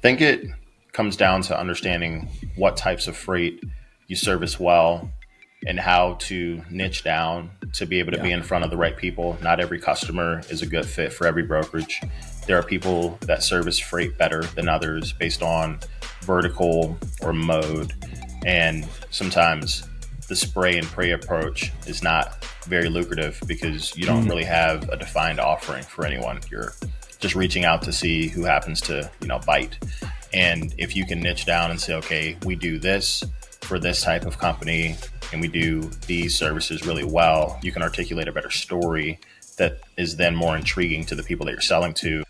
think it comes down to understanding what types of freight you service well and how to niche down to be able to Yeah. be in front of the right people. Not every customer is a good fit for every brokerage. There are people that service freight better than others based on vertical or mode. And sometimes the spray and pray approach is not very lucrative because you don't really have a defined offering for anyone. You're just reaching out to see who happens to, bite. And if you can niche down and say, okay, we do this for this type of company and we do these services really well, you can articulate a better story that is then more intriguing to the people that you're selling to.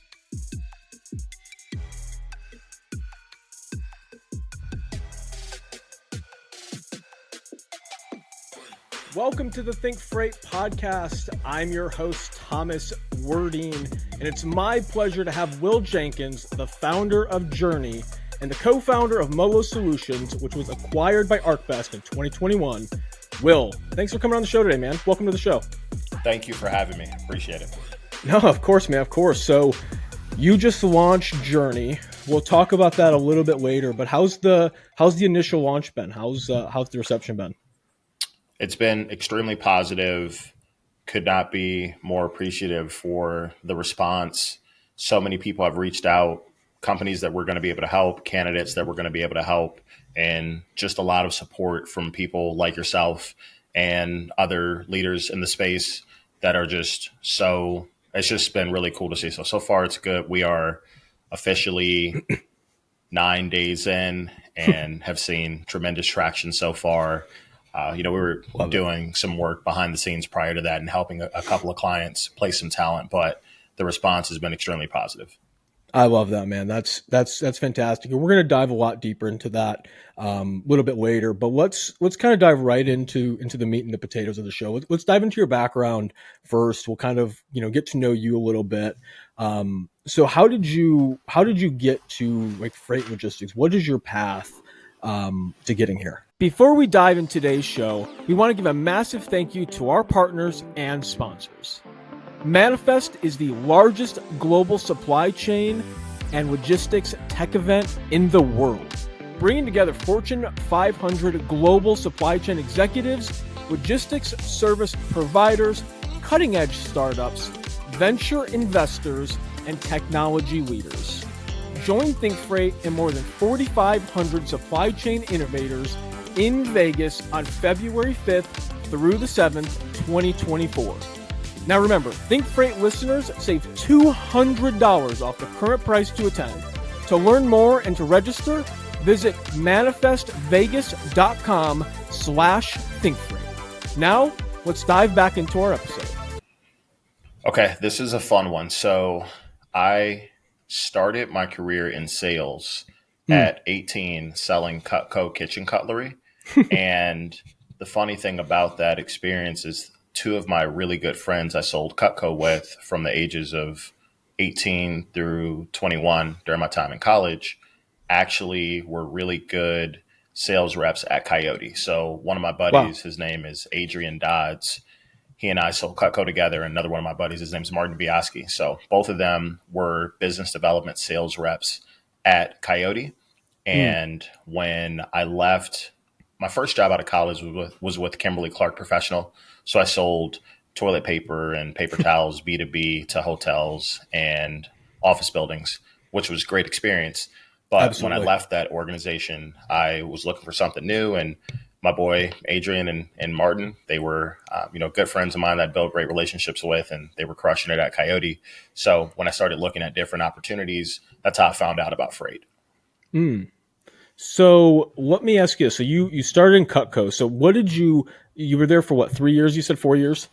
Welcome to the ThinkFreight Podcast. I'm your host, Thomas Wording, and it's my pleasure to have Will Jenkins, the founder of Journey and the co-founder of MoLo Solutions, which was acquired by ArcBest in 2021. Will, thanks for coming on the show today, man. Welcome to the show. Thank you for having me. Appreciate it. No, of course, man, of course. So you just launched Journey. We'll talk about that a little bit later, but how's the initial launch been? How's the reception been? It's been extremely positive. Could not be more appreciative for the response. So many people have reached out, companies that we're going to be able to help, candidates that we're going to be able to help, and just a lot of support from people like yourself and other leaders in the space that are just it's just been really cool to see. So far it's good. We are officially 9 days in and have seen tremendous traction so far. We were doing some work behind the scenes prior to that and helping a couple of clients place some talent, but the response has been extremely positive. I love that, man. That's fantastic. And we're going to dive a lot deeper into that a little bit later, but let's kind of dive right into the meat and the potatoes of the show. Let's dive into your background first. We'll kind of, get to know you a little bit. So how did you get to like freight logistics? What is your path to getting here? Before we dive into today's show, we want to give a massive thank you to our partners and sponsors. Manifest is the largest global supply chain and logistics tech event in the world, bringing together Fortune 500 global supply chain executives, logistics service providers, cutting-edge startups, venture investors, and technology leaders. Join ThinkFreight and more than 4,500 supply chain innovators in Vegas on February 5th through the 7th, 2024. Now remember, ThinkFreight listeners save $200 off the current price to attend. To learn more and to register, visit manifestvegas.com/ThinkFreight. Now, let's dive back into our episode. Okay, this is a fun one. So I started my career in sales at 18 selling CutCo kitchen cutlery. And the funny thing about that experience is two of my really good friends I sold CutCo with from the ages of 18 through 21 during my time in college actually were really good sales reps at Coyote. So one of my buddies, His name is Adrian Dodds. He and I sold CutCo together. Another one of my buddies, his name's Martin Biaski. So both of them were business development sales reps at Coyote. And when I left, my first job out of college was with Kimberly-Clark Professional. So I sold toilet paper and paper towels B2B to hotels and office buildings, which was a great experience. But Absolutely. When I left that organization, I was looking for something new. And my boy, Adrian and Martin, they were, good friends of mine that I built great relationships with, and they were crushing it at Coyote. So when I started looking at different opportunities, that's how I found out about freight. So let me ask you, so you started in CutCo. So what did you were there for what, 3 years? You said 4 years?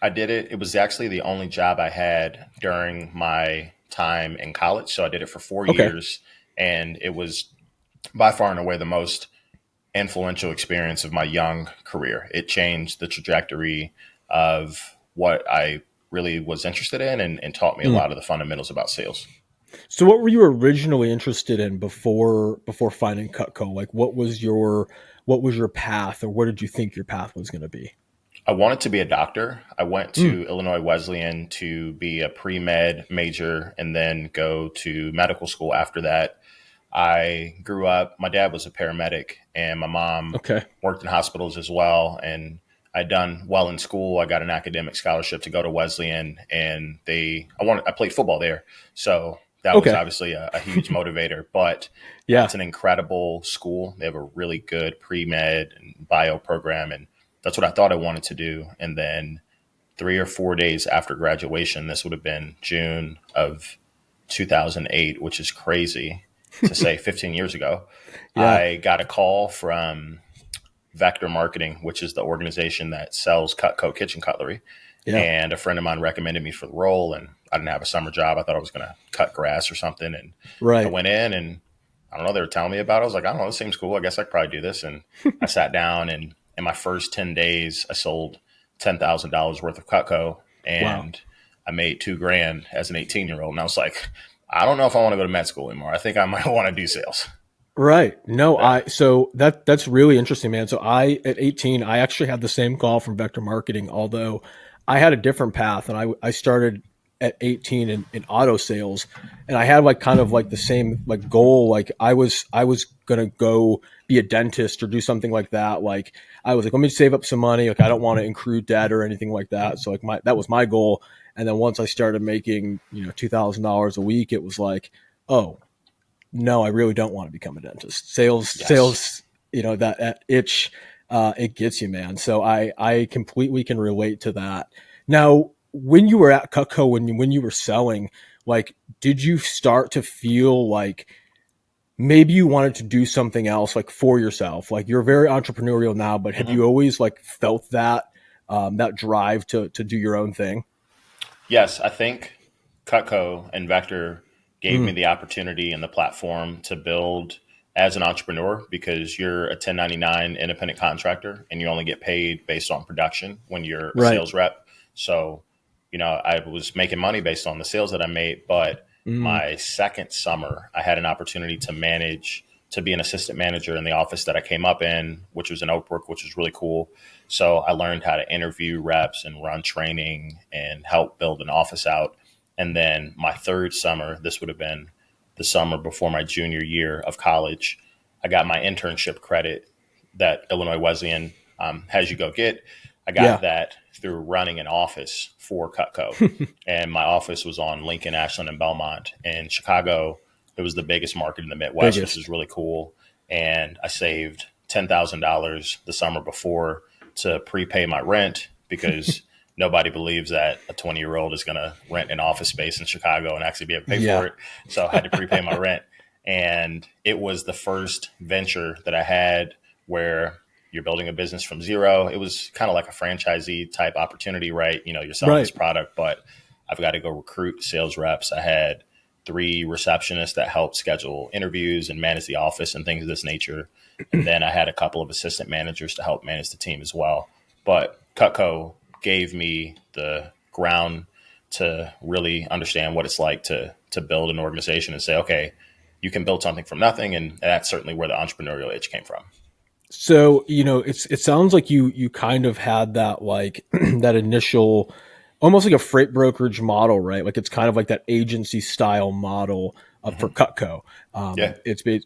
I did it. It was actually the only job I had during my time in college. So I did it for 4 years, and it was by far and away the most influential experience of my young career. It changed the trajectory of what I really was interested in and taught me a lot of the fundamentals about sales. So what were you originally interested in before finding CutCo? Like what was your path, or what did you think your path was going to be? I wanted to be a doctor. I went to Illinois Wesleyan to be a pre-med major and then go to medical school after that. I grew up, my dad was a paramedic and my mom Okay. worked in hospitals as well. And I'd done well in school. I got an academic scholarship to go to Wesleyan, and I played football there. So that was Okay. obviously a huge motivator, but Yeah. it's an incredible school. They have a really good pre-med and bio program. And that's what I thought I wanted to do. And then 3 or 4 days after graduation, this would have been June of 2008, which is crazy to say 15 years ago. Yeah. I got a call from Vector Marketing, which is the organization that sells CutCo kitchen cutlery. Yeah. And a friend of mine recommended me for the role, and I didn't have a summer job. I thought I was going to cut grass or something. And I Right. went in, and I don't know, they were telling me about it. I was like, I don't know, this seems cool. I guess I could probably do this. And I sat down, and in my first 10 days, I sold $10,000 worth of CutCo, Wow. and I made $2,000 as an 18-year-old. And I was like, I don't know if I want to go to med school anymore. I think I might want to do sales. Right. No, Yeah. so that's really interesting, man. So at 18, I actually had the same call from Vector Marketing, although I had a different path, and I started at 18 in auto sales, and I had like kind of like the same like goal. Like I was going to go be a dentist or do something like that. Like I was like, let me save up some money. Like I don't want to accrue debt or anything like that. So like that was my goal. And then once I started making, $2,000 a week, it was like, oh, no, I really don't want to become a dentist. Yes. Sales, that itch, it gets you, man. So I completely can relate to that. Now, when you were at Cutco, when you were selling, like, did you start to feel like maybe you wanted to do something else, like for yourself? Like you're very entrepreneurial now, but have Hmm. you always like felt that drive to do your own thing? Yes, I think Cutco and Vector gave me Mm, the opportunity and the platform to build as an entrepreneur, because you're a 1099 independent contractor and you only get paid based on production when you're a right. sales rep. So, I was making money based on the sales that I made. But Mm, my second summer, I had an opportunity to be an assistant manager in the office that I came up in, which was in Oakbrook, which was really cool. So I learned how to interview reps and run training and help build an office out. And then my third summer, this would have been the summer before my junior year of college, I got my internship credit that Illinois Wesleyan has you go get. I got yeah. that through running an office for Cutco. And my office was on Lincoln, Ashland, and Belmont. In Chicago, it was the biggest market in the Midwest, which is Biggest. really cool. And I saved $10,000 the summer before to prepay my rent, because nobody believes that a 20-year-old is going to rent an office space in Chicago and actually be able to pay for Yeah. it. So I had to prepay my rent. And it was the first venture that I had where you're building a business from zero. It was kind of like a franchisee type opportunity, right? You're selling this Right. product, but I've got to go recruit sales reps. I had 3 receptionists that helped schedule interviews and manage the office and things of this nature. And then I had a couple of assistant managers to help manage the team as well. But Cutco gave me the ground to really understand what it's like to build an organization and say, okay, you can build something from nothing. And that's certainly where the entrepreneurial itch came from. So, it sounds like you kind of had that like that initial almost like a freight brokerage model, right? Like it's kind of like that agency style model for Hmm. Cutco. Yeah.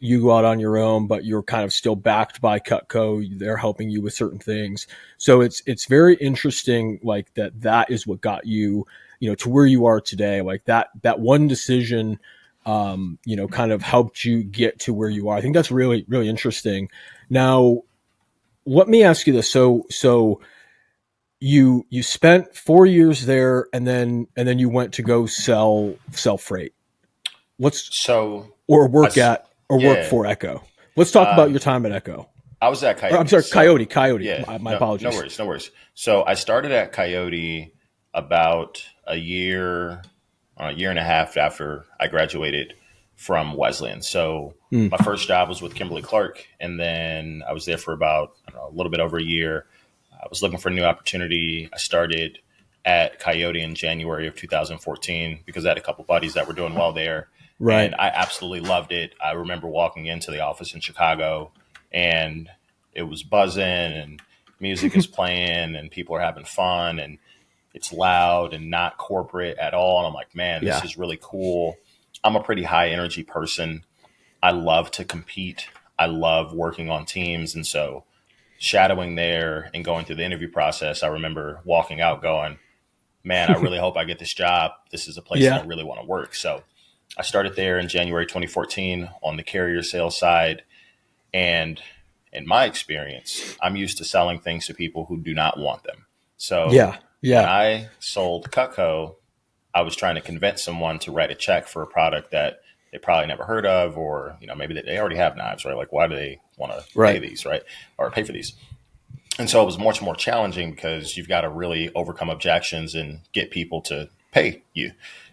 You go out on your own, but you're kind of still backed by Cutco. They're helping you with certain things. So it's very interesting, like that is what got you, to where you are today. Like that one decision, kind of helped you get to where you are. I think that's really, really interesting. Now, let me ask you this. So you spent 4 years there, and then you went to go sell freight. Let's So or I, work s- at or work yeah, for Echo. Let's talk about your time at Echo. I was at Or I'm Coyote. sorry, Coyote. So Coyote. yeah, My no apologies. worries, no worries. So I started at Coyote about a year and a half after I graduated from Wesleyan. So Mm, my first job was with Kimberly Clark, and then I was there for about, I don't know, a little bit over a year. I was looking for a new opportunity. I started at Coyote in January of 2014 because I had a couple buddies that were doing well there, right. and I absolutely loved it. I remember walking into the office in Chicago, and it was buzzing, and music is playing, and people are having fun, and it's loud and not corporate at all. And I'm like, man, this Yeah. is really cool. I'm a pretty high energy person. I love to compete. I love working on teams. And so shadowing there and going through the interview process, I remember walking out going, man, I really hope I get this job. This is a place that I Yeah. really want to work. So I started there in January 2014 on the carrier sales side. And in my experience, I'm used to selling things to people who do not want them. So Yeah. when Yeah. I sold CutCo, I was trying to convince someone to write a check for a product that they probably never heard of, or, maybe they already have knives, right? Like, why do they want to pay Right. these, right? Or pay for these? And so it was much more challenging because you've got to really overcome objections and get people to pay you.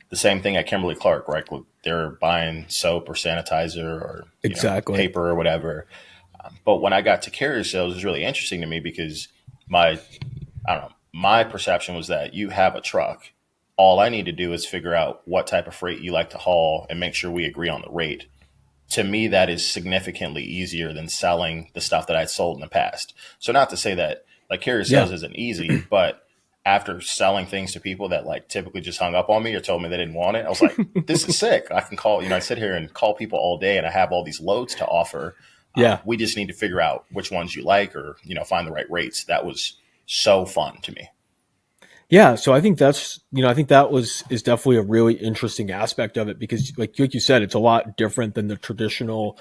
The same thing at Kimberly Clark, right? They're buying soap or sanitizer or, Exactly. paper or whatever. But when I got to carrier sales, it was really interesting to me because I don't know, my perception was that you have a truck. All I need to do is figure out what type of freight you like to haul and make sure we agree on the rate. To me, that is significantly easier than selling the stuff that I'd sold in the past. So not to say that like carrier Yeah. sales isn't easy, but after selling things to people that like typically just hung up on me or told me they didn't want it, I was like, this is sick. I can call, I sit here and call people all day and I have all these loads to offer. Yeah. We just need to figure out which ones you like or, find the right rates. That was so fun to me. Yeah, so I think I think that is definitely a really interesting aspect of it because like you said, it's a lot different than the traditional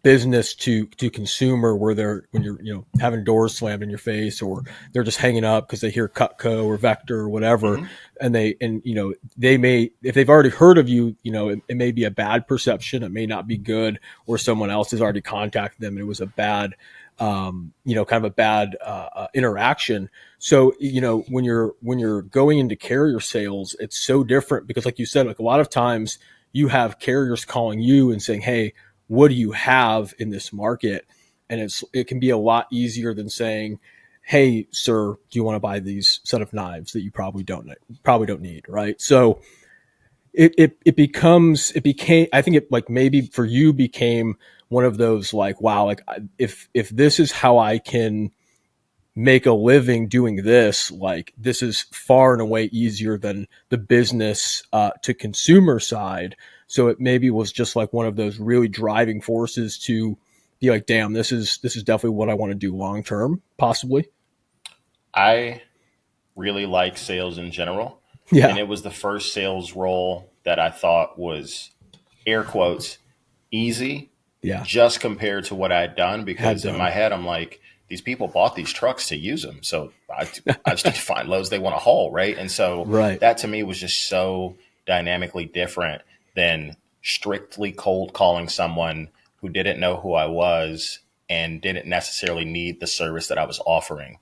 business to consumer where when you're, having doors slammed in your face or they're just hanging up because they hear Cutco or Vector or whatever. Mm-hmm. And they may, if they've already heard of you, it may be a bad perception. It may not be good, or someone else has already contacted them and it was a bad, kind of a bad interaction. So, when you're going into carrier sales, it's so different because like you said, like a lot of times you have carriers calling you and saying, hey, what do you have in this market? And it can be a lot easier than saying, hey, sir, do you want to buy these set of knives that you probably don't need, right? So it became, I think it like maybe for you became one of those like, wow, like if this is how I can make a living doing this, like this is far and away easier than the business to consumer side. So it maybe was just like one of those really driving forces to be like, damn, this is definitely what I want to do long term, possibly. I really like sales in general. And Yeah. it was the first sales role that I thought was air quotes easy Yeah. just compared to what I'd done. Had Because in my done. head, I'm like, these people bought these trucks to use them. So I just need to find loads they want to haul. Right. And so Right. that to me was just so dynamically different than strictly cold calling someone who didn't know who I was and didn't necessarily need the service that I was offering.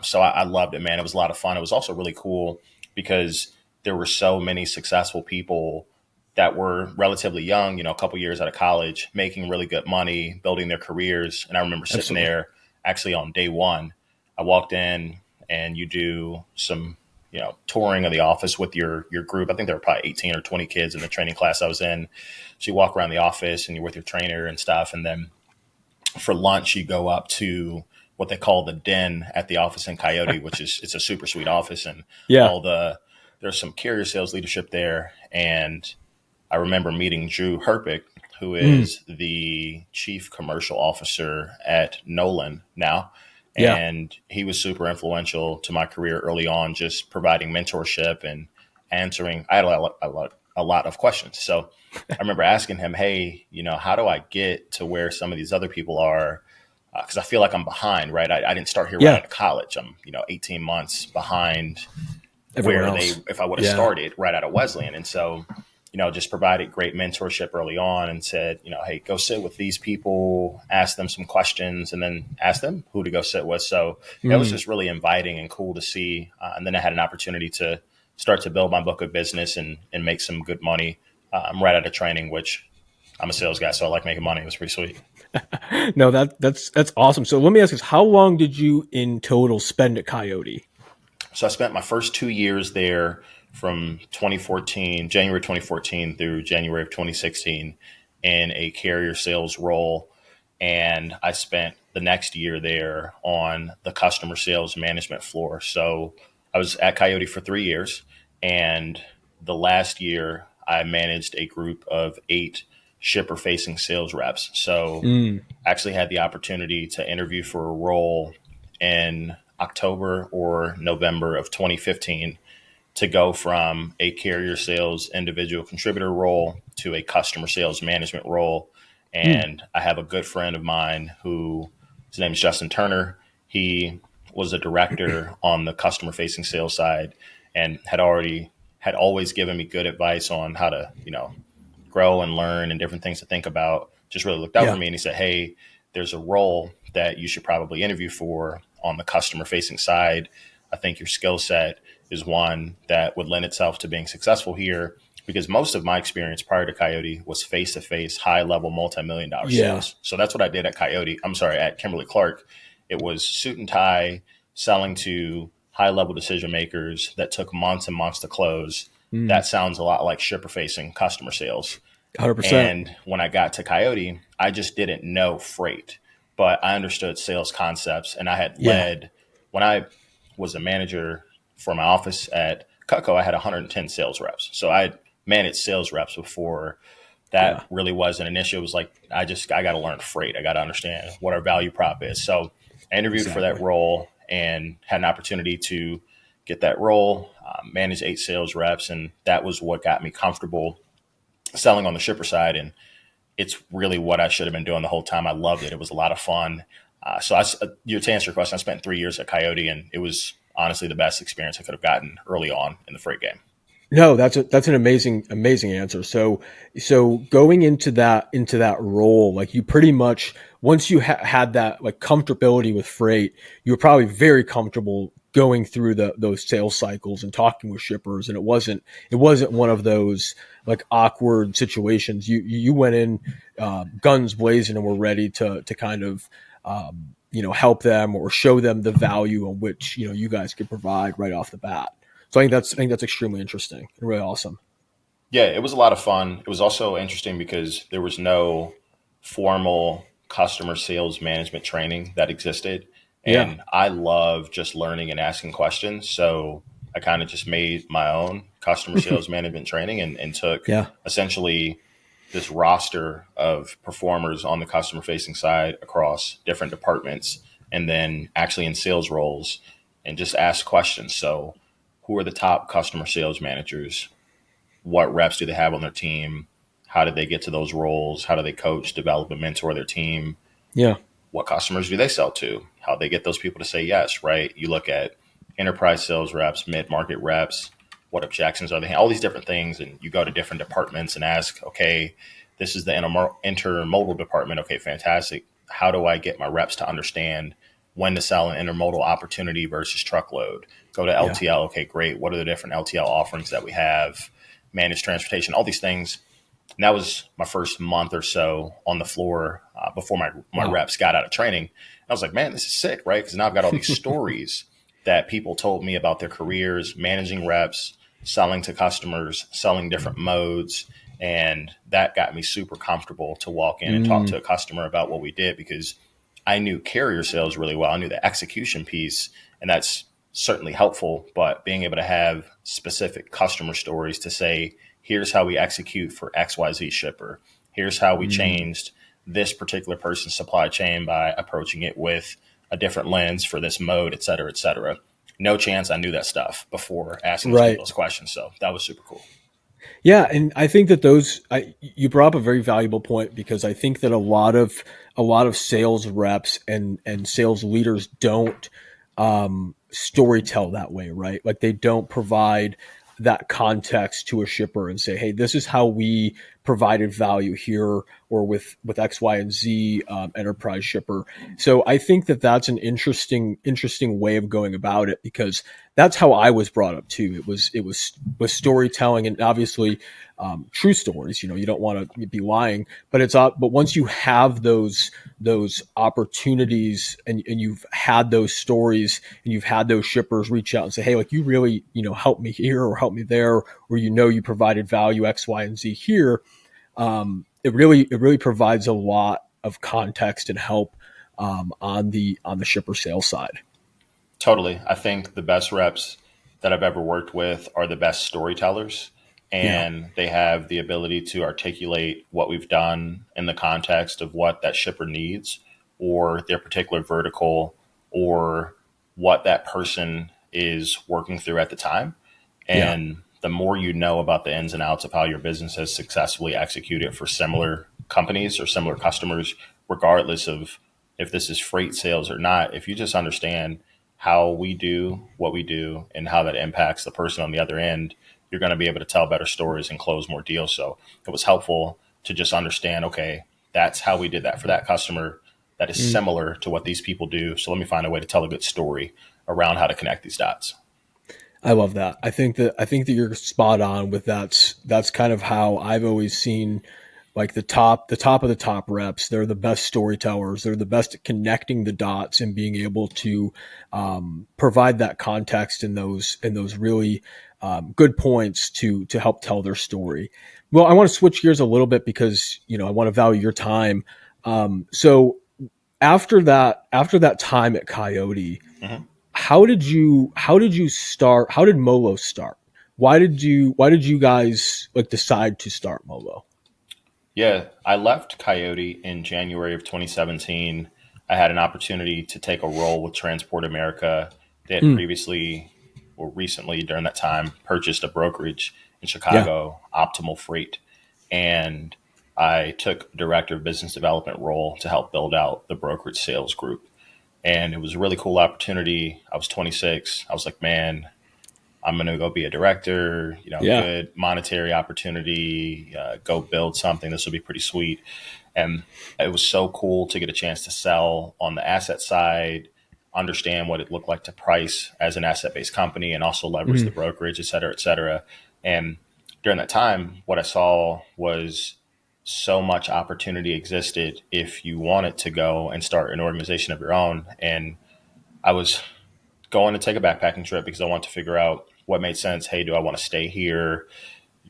So I loved it, man. It was a lot of fun. It was also really cool because there were so many successful people that were relatively young, a couple years out of college, making really good money, building their careers. And I remember sitting Absolutely. there actually on day one. I walked in and you do some, touring of the office with your group. I think there were probably 18 or 20 kids in the training class I was in. So you walk around the office and you're with your trainer and stuff. And then for lunch, you go up to what they call the den at the office in Coyote, which is it's a super sweet office and Yeah. there's some carrier sales leadership there. And I remember meeting Drew Herpick, who Mm. is the chief commercial officer at Nolan now. Yeah. And he was super influential to my career early on, just providing mentorship and answering. I had a lot of questions. So I remember asking him, hey, how do I get to where some of these other people are? Because I feel like I'm behind, right? I didn't start here right Yeah. out of college. I'm, 18 months behind Everyone where else. if I would have Yeah. started right out of Wesleyan. And so, just provided great mentorship early on and said, hey, go sit with these people, ask them some questions, and then ask them who to go sit with. So it was Mm. just really inviting and cool to see. And then I had an opportunity to start to build my book of business and make some good money right out of training, which I'm a sales guy, so I like making money. It was pretty sweet. No, that's awesome. So let me ask this: how long did you in total spend at Coyote? So I spent my first 2 years there from 2014, January 2014 through January of 2016 in a carrier sales role. And I spent the next year there on the customer sales management floor. So I was at Coyote for 3 years. And the last year, I managed a group of 8 shipper facing sales reps. So Mm. I actually had the opportunity to interview for a role in October or November of 2015 to go from a carrier sales individual contributor role to a customer sales management role. Mm. And I have a good friend of mine who, his name is Justin Turner. He was a director on the customer facing sales side and had always given me good advice on how to, grow and learn and different things to think about. Just really looked out for Yeah. me and he said, "Hey, there's a role that you should probably interview for on the customer facing side. I think your skill set is one that would lend itself to being successful here because most of my experience prior to Coyote was face to face, high level, multi-million dollar Yeah. sales. So that's what I did at at Kimberly Clark. It was suit and tie, selling to high level decision makers that took months and months to close. Mm. That sounds a lot like shipper facing customer sales. 100%. And when I got to Coyote, I just didn't know freight, but I understood sales concepts. And I had Yeah. led, when I was a manager for my office at CutCo, I had 110 sales reps. So I managed sales reps before Yeah. that really wasn't an issue. It was like, I got to learn freight. I got to understand what our value prop is. So I interviewed for that Exactly. role and had an opportunity to get that role, manage 8 sales reps. And that was what got me comfortable selling on the shipper side. And it's really what I should have been doing the whole time. I loved it. It was a lot of fun. To answer your question, I spent 3 years at Coyote, and it was honestly the best experience I could have gotten early on in the freight game. No, that's an amazing answer. So going into that role, like you pretty much once you had that like comfortability with freight, you were probably very comfortable going through those sales cycles and talking with shippers, and it wasn't one of those like awkward situations. You went in guns blazing and were ready to kind of help them or show them the value on which you guys could provide right off the bat. So I think that's extremely interesting and really awesome. Yeah, it was a lot of fun. It was also interesting because there was no formal customer sales management training that existed. Yeah, And I love just learning and asking questions. So I kind of just made my own customer sales management training and took yeah, essentially this roster of performers on the customer facing side across different departments and then actually in sales roles and just ask questions. So, who are the top customer sales managers? What reps do they have on their team? How did they get to those roles? How do they coach, develop, and mentor their team? yeah, What customers do they sell to? How they get those people to say yes, right? You look at enterprise sales reps, mid-market reps, what objections are they? All these different things, and you go to different departments and ask, okay, this is the intermodal department. Okay, fantastic. How do I get my reps to understand when to sell an intermodal opportunity versus truckload? Go to yeah, LTL. Okay, great. What are the different LTL offerings that we have? Managed transportation, all these things. And that was my first month or so on the floor before my wow, reps got out of training. And I was like, man, this is sick, right? Because now I've got all these stories that people told me about their careers, managing reps, selling to customers, selling different modes. And that got me super comfortable to walk in and talk mm, to a customer about what we did because I knew carrier sales really well. I knew the execution piece, and that's certainly helpful. But being able to have specific customer stories to say, here's how we execute for XYZ shipper. Here's how we mm, changed this particular person's supply chain by approaching it with a different lens for this mode, et cetera, et cetera. No chance I knew that stuff before asking those people right. those questions. So that was super cool. Yeah, and I think that you brought up a very valuable point because I think that a lot of sales reps and sales leaders don't story tell that way, right? Like they don't provide that context to a shipper and say, "Hey, this is how we provided value here," or with X, Y, and Z enterprise shipper. So I think that that's an interesting way of going about it because that's how I was brought up too. It was storytelling and obviously true stories. You don't want to be lying, but but once you have those opportunities and you've had those stories and you've had those shippers reach out and say, hey, like you really help me here or help me there, or you provided value X, Y, and Z here. It really provides a lot of context and help on the shipper sales side. Totally. I think the best reps that I've ever worked with are the best storytellers. Yeah. and they have the ability to articulate what we've done in the context of what that shipper needs or their particular vertical or what that person is working through at the time. Yeah. And the more you know about the ins and outs of how your business has successfully executed for similar companies or similar customers, regardless of if this is freight sales or not, if you just understand how we do what we do and how that impacts the person on the other end, you're going to be able to tell better stories and close more deals. So it was helpful to just understand, okay, that's how we did that for that customer. That is Mm. similar to what these people do. So let me find a way to tell a good story around how to connect these dots. I love that. I think that you're spot on with that. That's kind of how I've always seen like the top of the top reps. They're the best storytellers. They're the best at connecting the dots and being able to provide that context in those really good points to help tell their story. Well, I want to switch gears a little bit because I want to value your time. So after that time at Coyote, Mhm. how did you start? How did MoLo start? Why did you guys like decide to start MoLo? Yeah, I left Coyote in January of 2017. I had an opportunity to take a role with Transport America. They had Mm, previously or recently during that time purchased a brokerage in yeah. Chicago, Optimal Freight. And I took director of business development role to help build out the brokerage sales group. And it was a really cool opportunity. I was 26. I was like, man, I'm going to go be a director, Yeah. good monetary opportunity, go build something. This will be pretty sweet. And it was so cool to get a chance to sell on the asset side, understand what it looked like to price as an asset based company, and also leverage the Mm, brokerage, et cetera, et cetera. And during that time, what I saw was so much opportunity existed if you wanted to go and start an organization of your own. And I was going to take a backpacking trip because I want to figure out what made sense. Hey, do I want to stay here?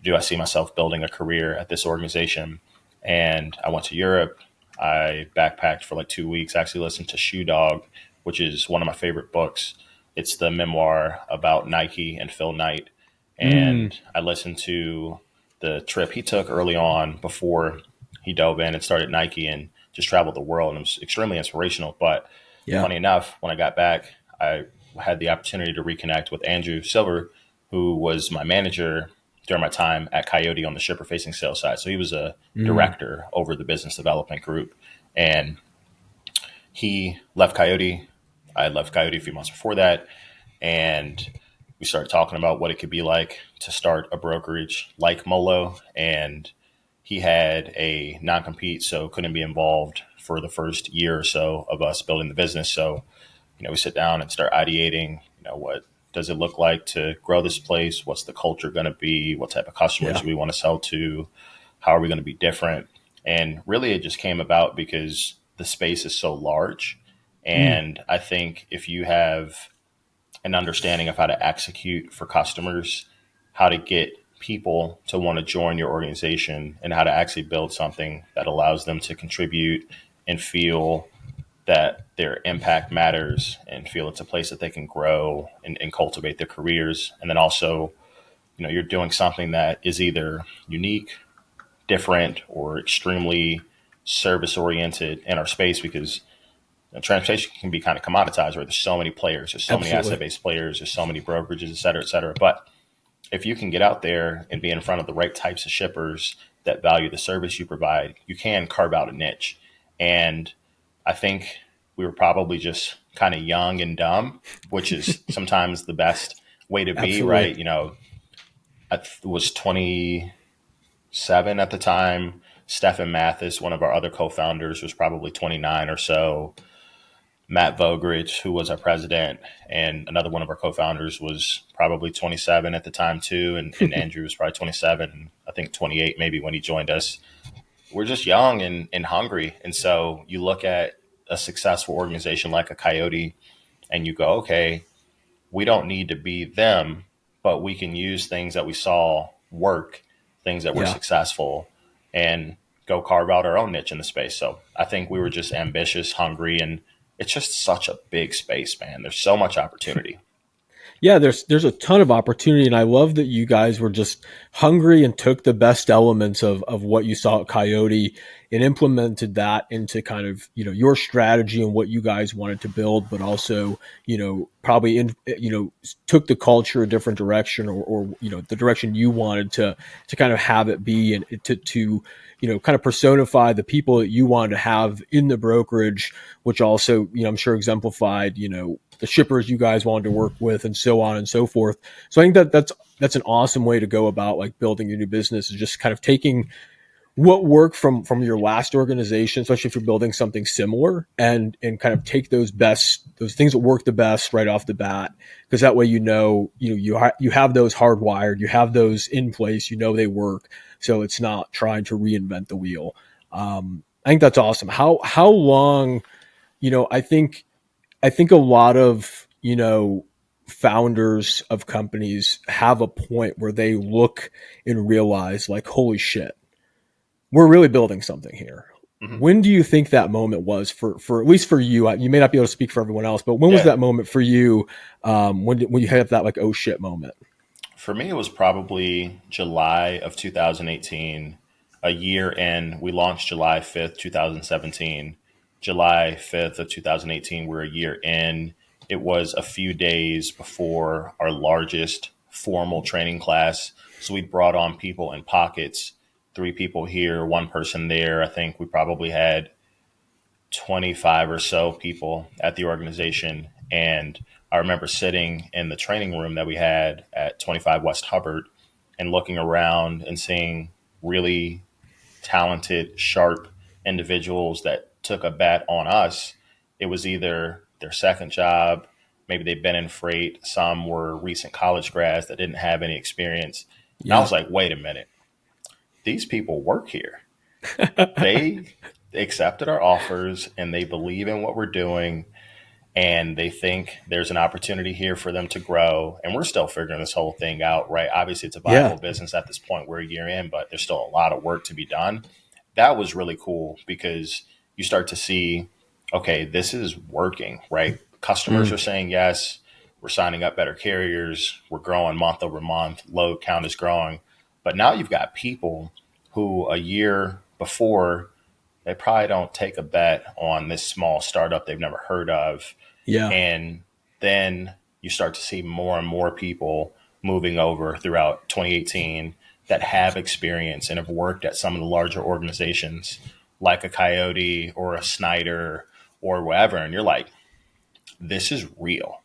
Do I see myself building a career at this organization? And I went to Europe. I backpacked for like 2 weeks. I actually listened to Shoe Dog, which is one of my favorite books. It's the memoir about Nike and Phil Knight. mm, And I listened to the trip he took early on before he dove in and started Nike and just traveled the world. And it was extremely inspirational. But yeah. funny enough, when I got back, I had the opportunity to reconnect with Andrew Silver, who was my manager during my time at Coyote on the shipper facing sales side. So he was a Mm, director over the business development group. And he left Coyote. I had left Coyote a few months before that. And we started talking about what it could be like to start a brokerage like MoLo. And he had a non compete, so couldn't be involved for the first year or so of us building the business. So we sit down and start ideating, what does it look like to grow this place? What's the culture going to be? What type of customers yeah. do we want to sell to? How are we going to be different? And really, it just came about because the space is so large. Mm, And I think if you have an understanding of how to execute for customers, how to get people to want to join your organization, and how to actually build something that allows them to contribute and feel that their impact matters and feel it's a place that they can grow and cultivate their careers. And then also, you're doing something that is either unique, different, or extremely service oriented in our space because transportation can be kind of commoditized, right? There's so many players, there's so many asset absolutely. based players, there's so many brokerages, et cetera, et cetera. But if you can get out there and be in front of the right types of shippers that value the service you provide, you can carve out a niche. And I think we were probably just kind of young and dumb, which is sometimes the best way to be, Absolutely. right? I was 27 at the time. Stefan Mathis, one of our other co-founders, was probably 29 or so. Matt Vogrich, who was our president, and another one of our co-founders was probably 27 at the time too, and Andrew was probably 27, I think 28 maybe when he joined us. We're just young and hungry, and so you look at a successful organization like a Coyote, and you go, okay, we don't need to be them, but we can use things that we saw work, things that were Yeah. successful, and go carve out our own niche in the space. So I think we were just ambitious, hungry, and it's just such a big space, man. There's so much opportunity. Yeah, there's a ton of opportunity, and I love that you guys were just hungry and took the best elements of what you saw at Coyote and implemented that into kind of your strategy and what you guys wanted to build, but also probably took the culture a different direction, or the direction you wanted to kind of have it be, and to kind of personify the people that you wanted to have in the brokerage, which also I'm sure exemplified the shippers you guys wanted to work with, and so on and so forth. So I think that's an awesome way to go about like building your new business, is just kind of taking what worked from your last organization, especially if you're building something similar, and kind of take those things that work the best right off the bat, because that way you have those hardwired, you have those in place, they work, so it's not trying to reinvent the wheel. I think that's awesome. How long, I think a lot of, founders of companies have a point where they look and realize like, holy shit, we're really building something here. Hmm. When do you think that moment was for at least for you? You may not be able to speak for everyone else, but when was Yeah. that moment for you? When you had that like, oh shit moment? For me, it was probably July of 2018, a year in. We launched July 5th, 2017. July 5th of 2018, we're a year in. It was a few days before our largest formal training class. So we brought on people in pockets, 3 people here, 1 person there. I think we probably had 25 or so people at the organization. And I remember sitting in the training room that we had at 25 West Hubbard and looking around and seeing really talented, sharp individuals that took a bet on us. It was either their second job, maybe they've been in freight, some were recent college grads that didn't have any experience. And I Yeah. was like, wait a minute, these people work here. They accepted our offers and they believe in what we're doing, and they think there's an opportunity here for them to grow. And we're still figuring this whole thing out, right? Obviously, it's a Yeah. viable business at this point. We're a year in, but there's still a lot of work to be done. That was really cool because you start to see, okay, this is working, right? Customers Mm. are saying yes. We're signing up better carriers. We're growing month over month. Load count is growing. But now you've got people who a year before, they probably don't take a bet on this small startup they've never heard of. Yeah. And then you start to see more and more people moving over throughout 2018 that have experience and have worked at some of the larger organizations like a Coyote or a Snyder or whatever. And you're like, this is real.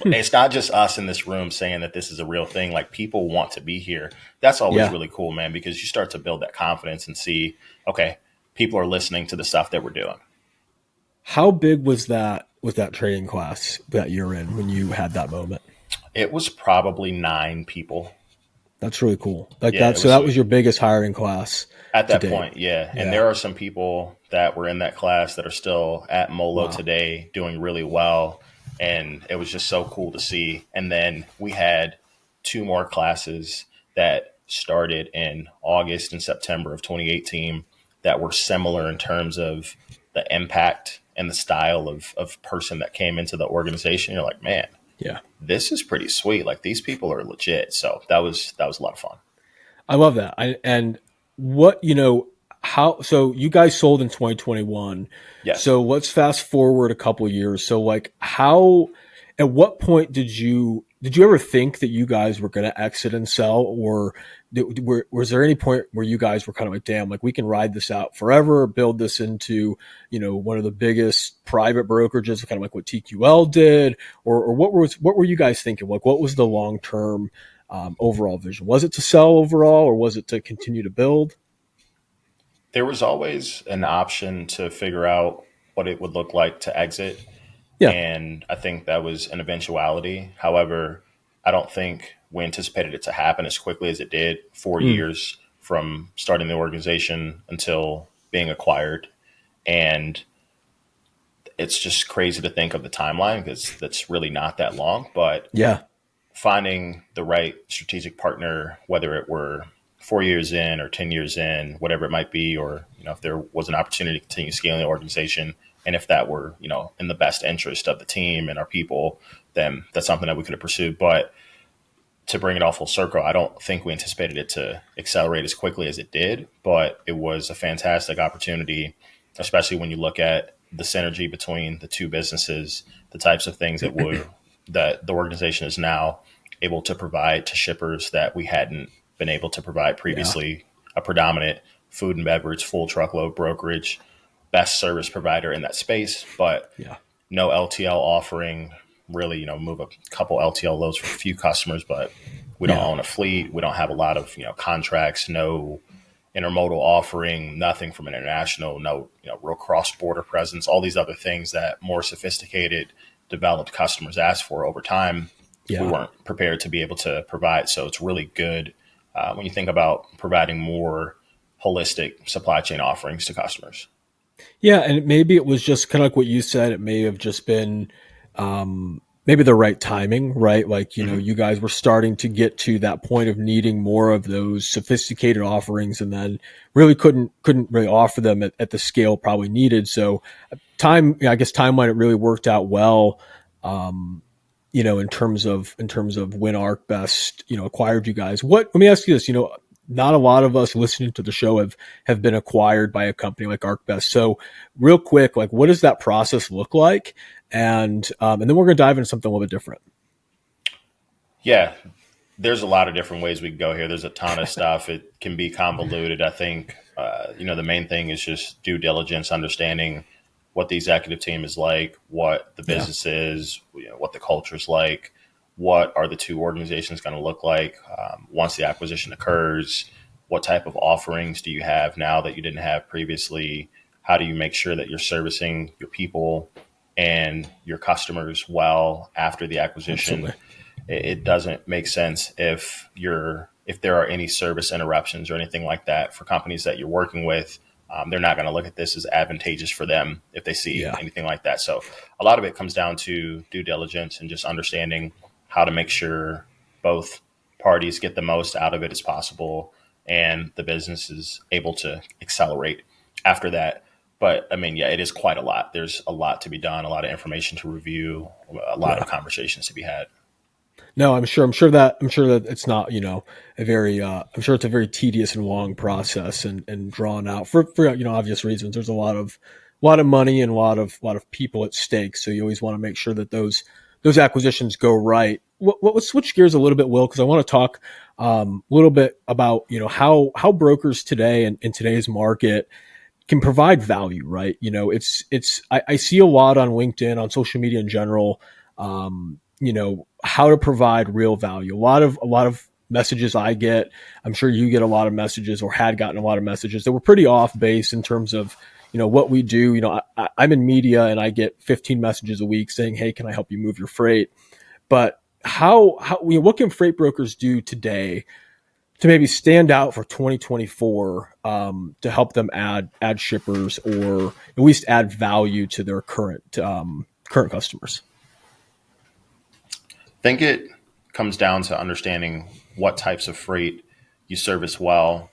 It's not just us in this room saying that this is a real thing. Like, people want to be here. That's always Yeah. really cool, man, because you start to build that confidence and see, okay, people are listening to the stuff that we're doing. How big was that training class that you're in when you had that moment? It was probably 9 people. That's really cool. Like Yeah, that. it So was that was sweet. your biggest hiring class At to that date. point, yeah. And Yeah. there are some people that were in that class that are still at MoLo Wow. today doing really well. And it was just so cool to see. And then we had 2 more classes that started in August and September of 2018 that were similar in terms of the impact and the style of person that came into the organization. You're like, man, Yeah. this is pretty sweet. Like, these people are legit. So that was a lot of fun. I love that. And what, so you guys sold in 2021. Yes. So let's fast forward a couple years. So like at what point did you ever think that you guys were going to exit and sell, or was there any point where you guys were kind of like, damn, like we can ride this out forever, build this into, one of the biggest private brokerages, kind of like what TQL did, or what were you guys thinking? Like, what was the long-term overall vision? Was it to sell overall, or was it to continue to build? There was always an option to figure out what it would look like to exit. Yeah. And I think that was an eventuality. However, I don't think we anticipated it to happen as quickly as it did. four Mm, years from starting the organization until being acquired. And it's just crazy to think of the timeline because that's really not that long. But yeah. finding the right strategic partner, whether it were 4 years in or 10 years in, whatever it might be, or, if there was an opportunity to continue scaling the organization, and if that were, in the best interest of the team and our people, then that's something that we could have pursued. But to bring it all full circle, I don't think we anticipated it to accelerate as quickly as it did, but it was a fantastic opportunity, especially when you look at the synergy between the two businesses, the types of things that the organization is now able to provide to shippers that we hadn't been able to provide Yeah. previously. A predominant food and beverage, full truckload brokerage, best service provider in that space, but Yeah. no LTL offering, really, move a couple LTL loads for a few customers, but we don't Yeah. own a fleet. We don't have a lot of, contracts, no intermodal offering, nothing from an international, no, real cross-border presence, all these other things that more sophisticated, developed customers ask for over time. We Yeah. weren't prepared to be able to provide. So it's really good when you think about providing more holistic supply chain offerings to customers. Yeah, and maybe it was just kind of like what you said. It may have just been maybe the right timing, right? Like, Mm-hmm. you guys were starting to get to that point of needing more of those sophisticated offerings, and then really couldn't really offer them at the scale probably needed. So I guess timeline, it really worked out well. Um, in terms of when ArcBest, acquired you guys. Let me ask you this, not a lot of us listening to the show have been acquired by a company like ArcBest. So real quick, like, what does that process look like? And then we're going to dive into something a little bit different. Yeah, there's a lot of different ways we can go here. There's a ton of stuff. It can be convoluted. I think, the main thing is just due diligence, understanding what the executive team is like, what the Yeah. business is, what the culture is like, what are the two organizations going to look like once the acquisition occurs, what type of offerings do you have now that you didn't have previously, how do you make sure that you're servicing your people and your customers well after the acquisition. Absolutely. It doesn't make sense if there are any service interruptions or anything like that for companies that you're working with. They're not going to look at this as advantageous for them if they see Yeah. anything like that. So a lot of it comes down to due diligence and just understanding how to make sure both parties get the most out of it as possible and the business is able to accelerate after that. But I mean, yeah, it is quite a lot. There's a lot to be done, a lot of information to review, a lot of Yeah. conversations to be had. No, I'm sure that it's not, I'm sure it's a very tedious and long process and drawn out for obvious reasons. There's a lot of money and a lot of people at stake. So you always want to make sure that those acquisitions go right. Let's switch gears a little bit, Will, because I want to talk a little bit about, how brokers today and in today's market can provide value, right? I see a lot on LinkedIn, on social media in general, how to provide real value. A lot of messages I get, I'm sure you get a lot of messages or had gotten a lot of messages that were pretty off base in terms of, what we do. I'm in media and I get 15 messages a week saying, "Hey, can I help you move your freight?" But what can freight brokers do today to maybe stand out for 2024, to help them add shippers or at least add value to their current customers? I think it comes down to understanding what types of freight you service well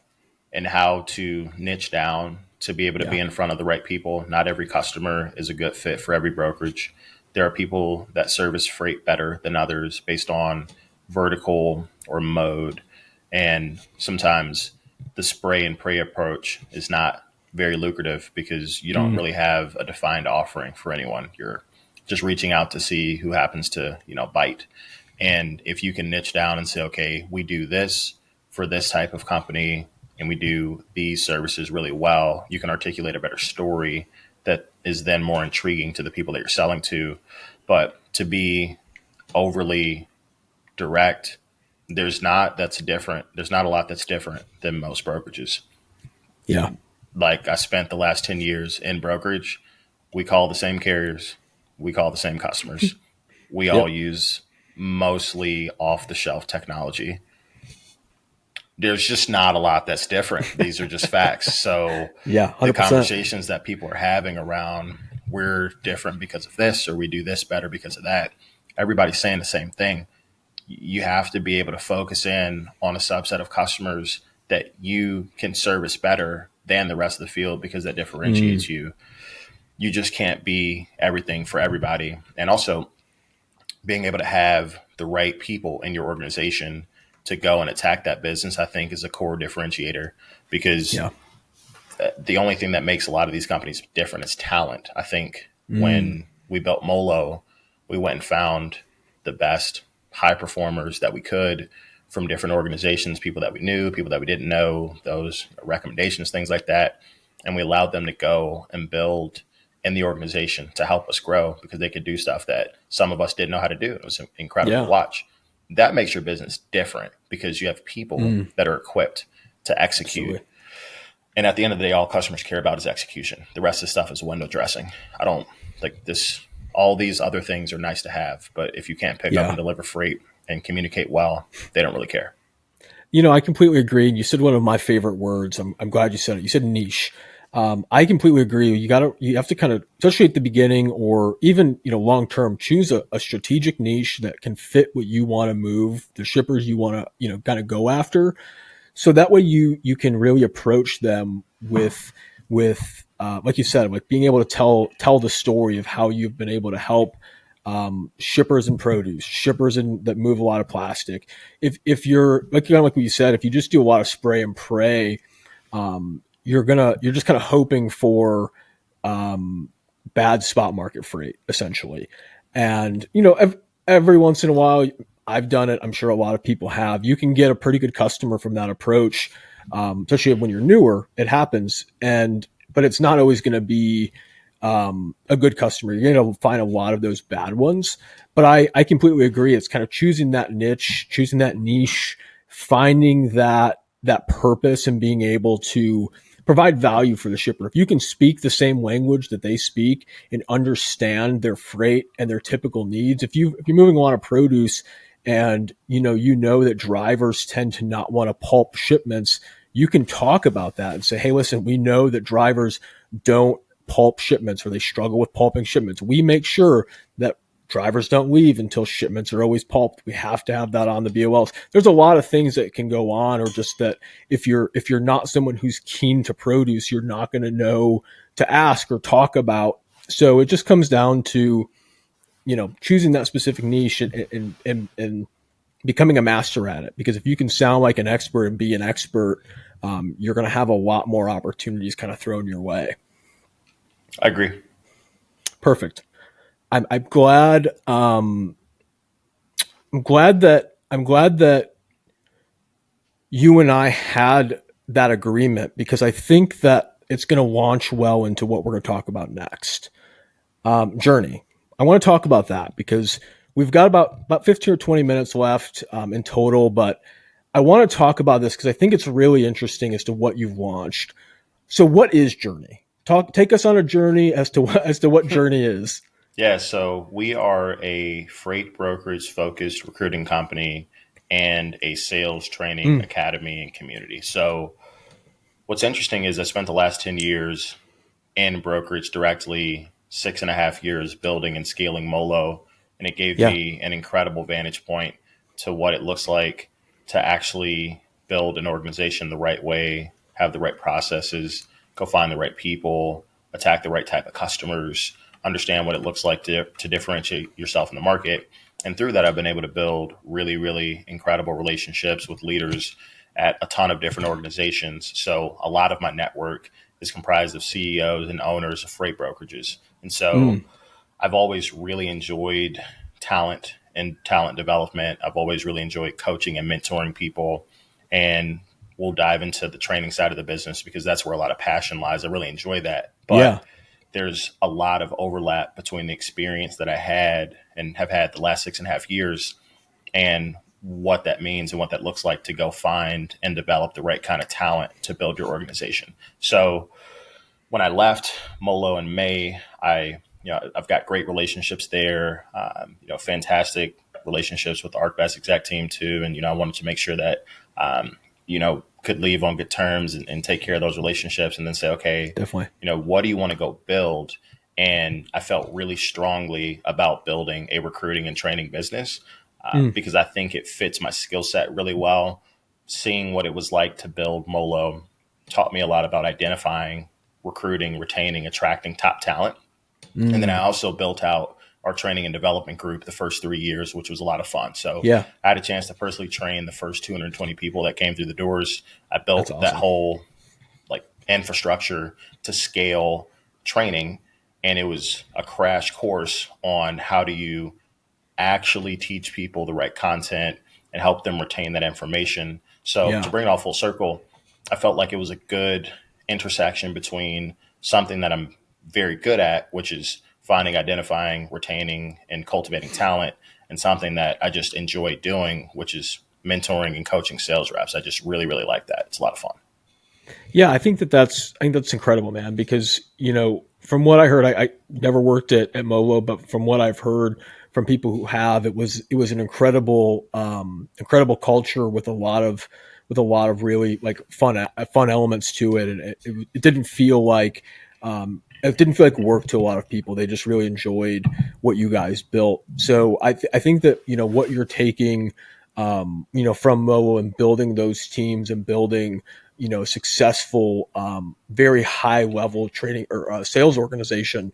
and how to niche down to be able to Yeah. be in front of the right people. Not every customer is a good fit for every brokerage. There are people that service freight better than others based on vertical or mode. And sometimes the spray and pray approach is not very lucrative because you don't Mm, really have a defined offering for anyone. You're just reaching out to see who happens to, bite. And if you can niche down and say, okay, we do this for this type of company and we do these services really well, you can articulate a better story that is then more intriguing to the people that you're selling to. But to be overly direct, there's not a lot that's different than most brokerages. yeah. Like I spent the last 10 years in brokerage. We call the same carriers. We call the same customers. We all Yep. use mostly off the shelf technology. There's just not a lot that's different. These are just facts. So Yeah. the 100%. conversations that people are having around we're different because of this or we do this better because of that, everybody's saying the same thing. You have to be able to focus in on a subset of customers that you can service better than the rest of the field because that Mm, differentiates you. You just can't be everything for everybody. And also, being able to have the right people in your organization to go and attack that business, I think is a core differentiator, because Yeah. the only thing that makes a lot of these companies different is talent. I think Mm. when we built MoLo, we went and found the best high performers that we could from different organizations, people that we knew, people that we didn't know, those recommendations, things like that. And we allowed them to go and build in the organization to help us grow, because they could do stuff that some of us didn't know how to do. It was incredible to Yeah. watch. That makes your business different because you have people Mm. that are equipped to execute. Absolutely. And at the end of the day, all customers care about is execution. The rest of the stuff is window dressing. I don't like this. All these other things are nice to have, but if you can't pick up and Yeah. deliver freight and communicate well, they don't really care. I completely agree. And you said one of my favorite words. I'm glad you said it. You said niche. I completely agree. You have to kind of, especially at the beginning or even, long term, choose a strategic niche that can fit what you want to move, the shippers you want to, kind of go after. So that way you can really approach them with like you said, like being able to tell the story of how you've been able to help shippers in produce, that move a lot of plastic. If you're like what you said, if you just do a lot of spray and pray, you're just kind of hoping for bad spot market freight essentially. And every once in a while, I've done it. I'm sure a lot of people have. You can get a pretty good customer from that approach, especially when you're newer. It happens, but it's not always going to be a good customer. You're going to find a lot of those bad ones. But I completely agree. It's kind of choosing that niche, choosing that niche, finding that purpose, and being able to provide value for the shipper. If you can speak the same language that they speak and understand their freight and their typical needs, if you're moving a lot of produce and you know that drivers tend to not want to pulp shipments, you can talk about that and say, hey, listen, we know that drivers don't pulp shipments or they struggle with pulping shipments. We make sure that drivers don't leave until shipments are always pulped. We have to have that on the BOLs. There's a lot of things that can go on, or just that if you're not someone who's keen to produce, you're not going to know to ask or talk about. So it just comes down to, choosing that specific niche and becoming a master at it. Because if you can sound like an expert and be an expert, you're going to have a lot more opportunities kind of thrown your way. I agree. Perfect. I'm glad. I'm glad that you and I had that agreement, because I think that it's going to launch well into what we're going to talk about next. Journey. I want to talk about that because we've got about 15 or 20 minutes left in total, but I want to talk about this because I think it's really interesting as to what you've launched. So what is Journey? Take us on a journey as to what Journey is. Yeah, so we are a freight brokerage focused recruiting company and a sales training academy and community. So what's interesting is I spent the last 10 years in brokerage directly, 6.5 years building and scaling MoLo. And it gave Yeah. me an incredible vantage point to what it looks like to actually build an organization the right way, have the right processes, go find the right people, attack the right type of customers, understand what it looks like to differentiate yourself in the market. And through that, I've been able to build really, really incredible relationships with leaders at a ton of different organizations. So a lot of my network is comprised of CEOs and owners of freight brokerages. And so I've always really enjoyed talent and talent development. I've always really enjoyed coaching and mentoring people. And we'll dive into the training side of the business because that's where a lot of passion lies. I really enjoy that. But Yeah. there's a lot of overlap between the experience that I had and have had the last 6.5 years and what that means and what that looks like to go find and develop the right kind of talent to build your organization. So when I left MoLo in May, I've got great relationships there, fantastic relationships with the ArcBest exec team too. And, I wanted to make sure that, could leave on good terms and take care of those relationships and then say, okay, Definitely. what do you want to go build? And I felt really strongly about building a recruiting and training business because I think it fits my skill set really well. Seeing what it was like to build MoLo taught me a lot about identifying, recruiting, retaining, attracting top talent. And then I also built out our training and development group the first 3 years, which was a lot of fun. So Yeah, I had a chance to personally train the first 220 people that came through the doors. I that's built that awesome. whole like infrastructure to scale training. And it was a crash course on how do you actually teach people the right content and help them retain that information. So to Yeah. bring it all full circle, I felt like it was a good intersection between something that I'm very good at, which is finding, identifying, retaining, and cultivating talent, and something that I just enjoy doing, which is mentoring and coaching sales reps. I just really, really like that. It's a lot of fun. Yeah, I think that's incredible, man. Because from what I heard, I never worked at MoLo, but from what I've heard from people who have, it was an incredible culture with a lot of really like fun elements to it, and it didn't feel like work to a lot of people. They just really enjoyed what you guys built. So I think that what you're taking from MoLo and building those teams and building successful, very high level training or sales organization,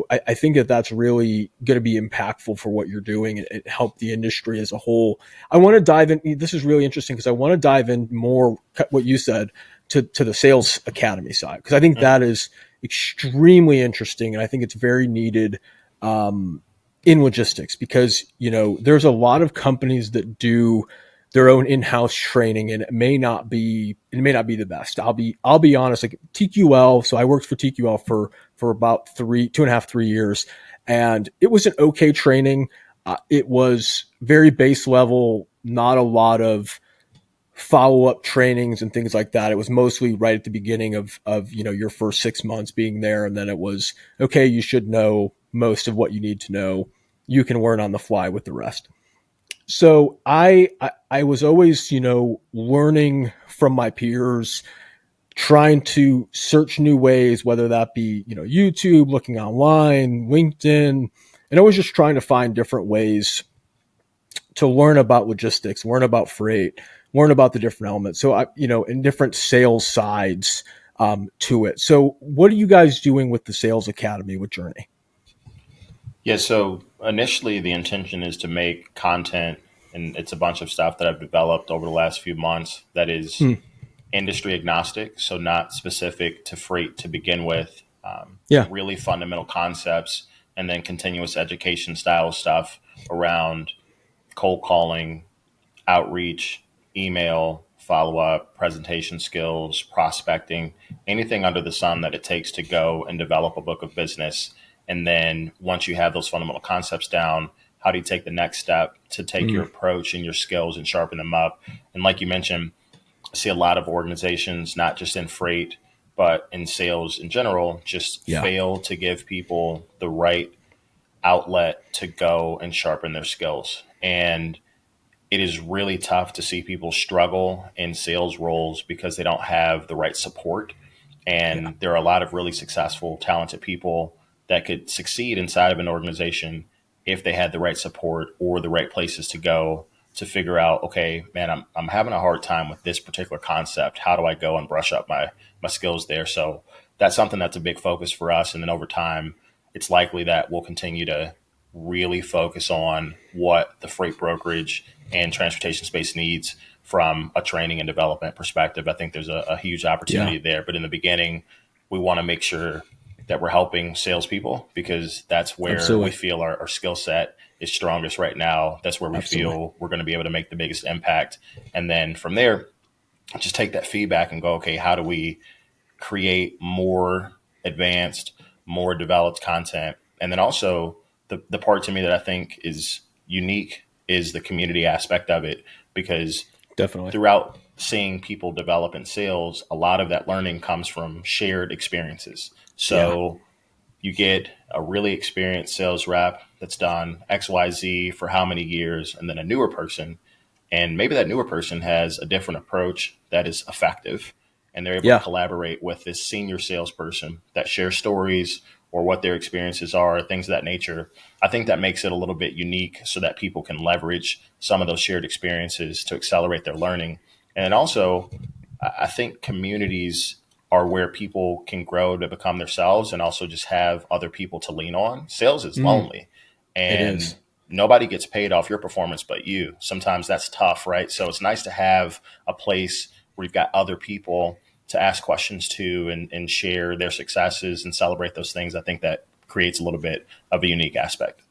I think that that's really going to be impactful for what you're doing and help the industry as a whole. I want to dive in. This is really interesting because I want to dive in more what you said to the sales academy side, because I think Mhm. that is extremely interesting. And I think it's very needed, in logistics, because, there's a lot of companies that do their own in-house training, and it may not be the best. I'll be honest, like TQL. So I worked for TQL for about 2.5, 3 years, and it was an okay training. It was very base level, not a lot of follow-up trainings and things like that. It was mostly right at the beginning of your first 6 months being there, and then it was okay. You should know most of what you need to know. You can learn on the fly with the rest. So I was always, learning from my peers, trying to search new ways, whether that be, YouTube, looking online, LinkedIn, and I was just trying to find different ways to learn about logistics, learn about freight, learn about the different elements. So in different sales sides, to it. So what are you guys doing with the Sales Academy with Journey? Yeah, so initially the intention is to make content, and it's a bunch of stuff that I've developed over the last few months that is Hmm. industry agnostic, so not specific to freight to begin with. Yeah. Really fundamental concepts, and then continuous education style stuff around cold calling, outreach, email, follow up, presentation skills, prospecting, anything under the sun that it takes to go and develop a book of business. And then once you have those fundamental concepts down, how do you take the next step to take Hmm. your approach and your skills and sharpen them up? And like you mentioned, I see a lot of organizations, not just in freight, but in sales in general, just Yeah. fail to give people the right outlet to go and sharpen their skills. And it is really tough to see people struggle in sales roles because they don't have the right support. Yeah. And there are a lot of really successful, talented people that could succeed inside of an organization if they had the right support or the right places to go to figure out, okay, man, I'm having a hard time with this particular concept. How do I go and brush up my skills there? So that's something that's a big focus for us. And then over time, it's likely that we'll continue to really focus on what the freight brokerage and transportation space needs from a training and development perspective. I think there's a huge Yeah. opportunity there. But in the beginning, we want to make sure that we're helping salespeople because that's where we Absolutely. feel our skill set is strongest right now. That's where we Absolutely. feel we're going to be able to make the biggest impact. And then from there, just take that feedback and go, okay, how do we create more advanced, more developed content? And then also the part to me that I think is unique is the community aspect of it, because Definitely. throughout seeing people develop in sales, a lot of that learning comes from shared experiences. Yeah. So you get a really experienced sales rep that's done XYZ for how many years, and then a newer person. And maybe that newer person has a different approach that is effective, and they're able to Yeah. collaborate with this senior salesperson that shares stories or what their experiences are, things of that nature. I think that makes it a little bit unique so that people can leverage some of those shared experiences to accelerate their learning. And also, I think communities are where people can grow to become themselves and also just have other people to lean on. Sales is Mm. lonely. It and is. nobody gets paid off your performance but you. Sometimes that's tough, right? So it's nice to have a place where you've got other people to ask questions to and share their successes and celebrate those things. I think that creates a little bit of a unique aspect.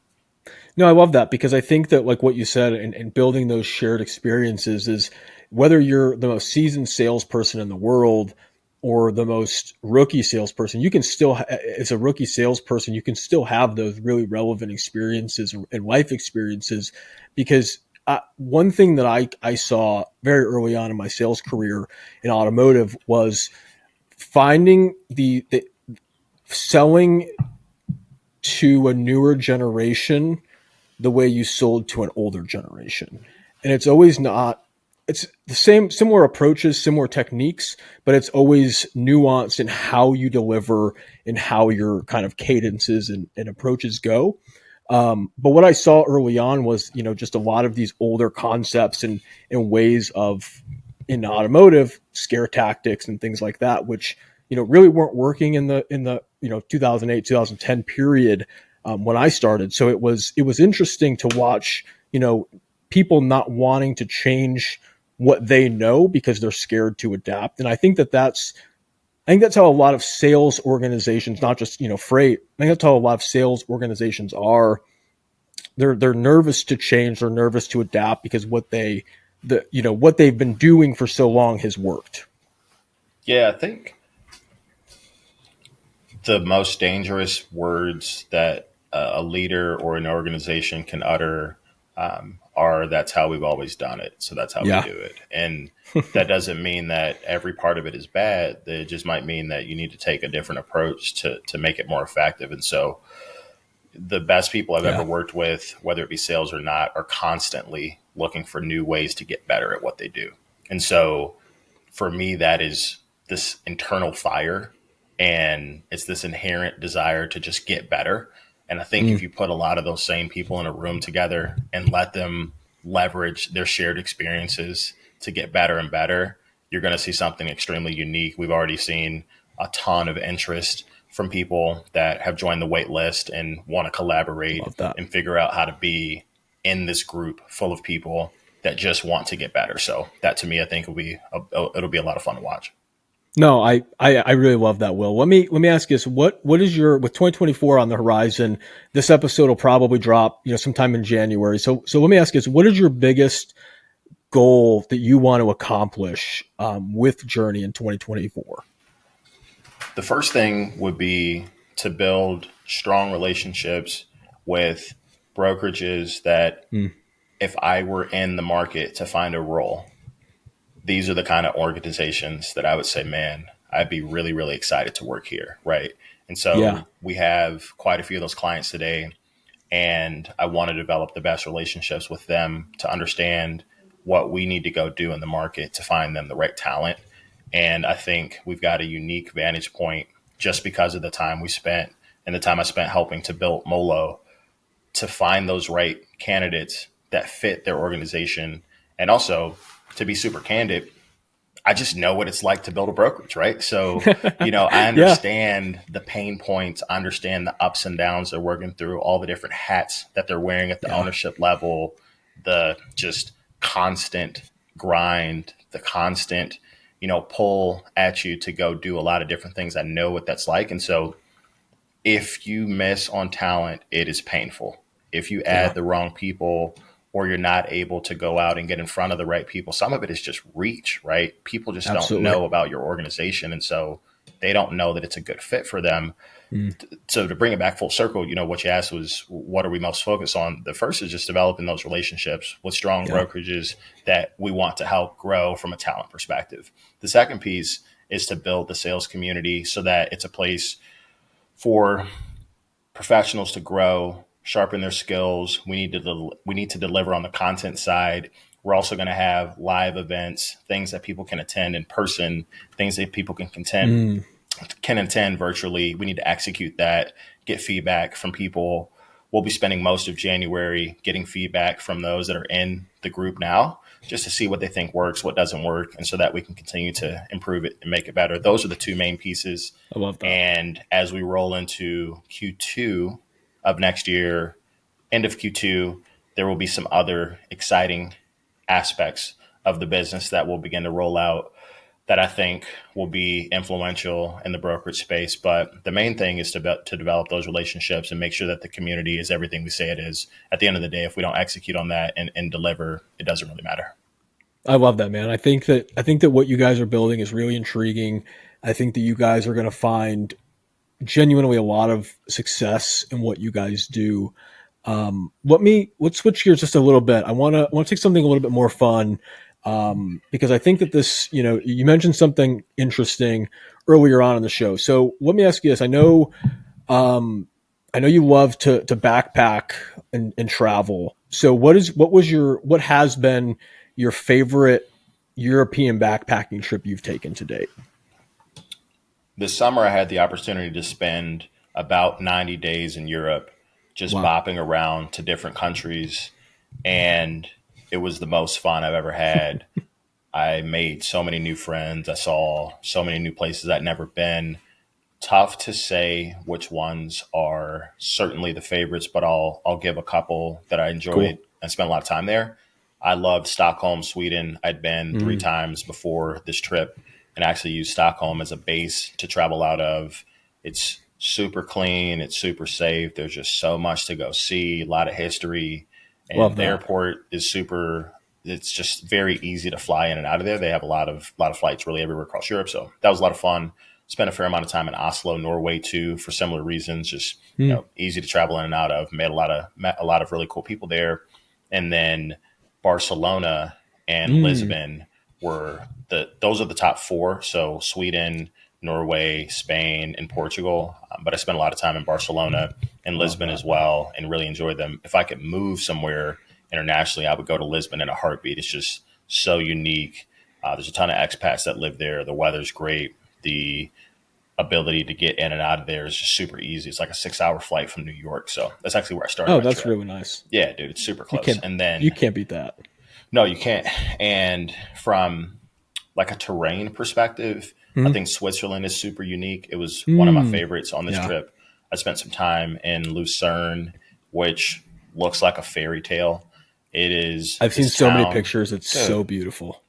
No, I love that because I think that like what you said and building those shared experiences is whether you're the most seasoned salesperson in the world or the most rookie salesperson, you can still, as a rookie salesperson, you can still have those really relevant experiences and life experiences because one thing that I saw very early on in my sales career in automotive was finding the selling to a newer generation the way you sold to an older generation. And it's always not, it's the same, similar approaches, similar techniques, but it's always nuanced in how you deliver and how your kind of cadences and approaches go. But what I saw early on was, just a lot of these older concepts and ways of in automotive scare tactics and things like that, which, really weren't working in the 2008, 2010 period when I started. So it was interesting to watch, people not wanting to change what they know because they're scared to adapt. And I think that's how a lot of sales organizations, not just, freight, I think that's how a lot of sales organizations are. They're nervous to change, they're nervous to adapt because what they've been doing for so long has worked. Yeah, I think the most dangerous words that a leader or an organization can utter are "that's how we've always done it, so that's how we Yeah. do it." And that doesn't mean that every part of it is bad. It just might mean that you need to take a different approach to make it more effective. And so the best people I've ever Yeah. worked with, whether it be sales or not, are constantly looking for new ways to get better at what they do. And so for me, that is this internal fire and it's this inherent desire to just get better. And I think Mm, if you put a lot of those same people in a room together and let them leverage their shared experiences to get better and better, you're going to see something extremely unique. We've already seen a ton of interest from people that have joined the wait list and want to collaborate love that. and figure out how to be in this group full of people that just want to get better. So that to me, I think it'll be a lot of fun to watch. No, I really love that, Will. Let me ask you this. What is your, with 2024 on the horizon, this episode will probably drop, sometime in January. So let me ask you this. What is your biggest goal that you want to accomplish with Journey in 2024? The first thing would be to build strong relationships with brokerages that Mm, if I were in the market to find a role, these are the kind of organizations that I would say, man, I'd be really, really excited to work here. Right. And yeah. so we have quite a few of those clients today. And I want to develop the best relationships with them to understand what we need to go do in the market to find them the right talent. And I think we've got a unique vantage point just because of the time we spent and the time I spent helping to build MoLo to find those right candidates that fit their organization. And also, to be super candid, I just know what it's like to build a brokerage, right? So, I Yeah. understand the pain points, I understand the ups and downs they're working through, all the different hats that they're wearing at the Yeah. ownership level, the just constant grind, the constant, pull at you to go do a lot of different things. I know what that's like. And so if you miss on talent, it is painful. If you Yeah. add the wrong people or you're not able to go out and get in front of the right people, some of it is just reach, right? People just don't Absolutely. know about your organization. And so they don't know that it's a good fit for them. Mm, So to bring it back full circle, what you asked was, what are we most focused on? The first is just developing those relationships with strong yeah. brokerages that we want to help grow from a talent perspective. The second piece is to build the sales community so that it's a place for professionals to grow, sharpen their skills. We need to deliver on the content side. We're also going to have live events, things that people can attend in person, things that people Mm, can attend virtually. We need to execute that, get feedback from people. We'll be spending most of January getting feedback from those that are in the group now, just to see what they think works, what doesn't work, and so that we can continue to improve it and make it better. Those are the two main pieces. I love that. And as we roll into Q2 of next year, end of Q2, there will be some other exciting aspects of the business that will begin to roll out that I think will be influential in the brokerage space. But the main thing is to develop those relationships and make sure that the community is everything we say it is. At the end of the day, if we don't execute on that and deliver, it doesn't really matter. I love that, man. I think that what you guys are building is really intriguing. I think that you guys are going to find genuinely a lot of success in what you guys do. Let's switch gears just a little bit. I want to take something a little bit more fun, because I think that this, you mentioned something interesting earlier on in the show. So let me ask you this. I know you love to backpack and travel. So what has been your favorite European backpacking trip you've taken to date? This summer, I had the opportunity to spend about 90 days in Europe, just Wow. bopping around to different countries. And it was the most fun I've ever had. I made so many new friends. I saw so many new places I'd never been. Tough to say which ones are certainly the favorites, but I'll give a couple that I Cool. enjoyed and spent a lot of time there. I loved Stockholm, Sweden. I'd been three Mm, times before this trip and actually used Stockholm as a base to travel out of. It's super clean, it's super safe. There's just so much to go see, a lot of history, love and the that. airport is super. It's just very easy to fly in and out of there. They have a lot of flights really everywhere across Europe, so that was a lot of fun. Spent a fair amount of time in Oslo, Norway too, for similar reasons. Just Mm, easy to travel in and out of. Met a lot of really cool people there, and then Barcelona and mm, Lisbon were those are the top four. So Sweden, Norway, Spain, and Portugal. But I spent a lot of time in Barcelona and love Lisbon that. as well, and really enjoyed them. If I could move somewhere internationally, I would go to Lisbon in a heartbeat. It's just so unique. There's a ton of expats that live there. The weather's great. The ability to get in and out of there is just super easy. It's like a 6 hour flight from New York. So that's actually where I started Oh, my that's trip. really nice. Yeah, dude, it's super You close. can't And you then, can't beat that. no, you can't. And from like a terrain perspective, I Mm, think Switzerland is super unique. It was one of my mm, favorites on this yeah. trip. I spent some time in Lucerne, which looks like a fairy tale. It is I've seen this so many town, pictures. It's so dude. beautiful.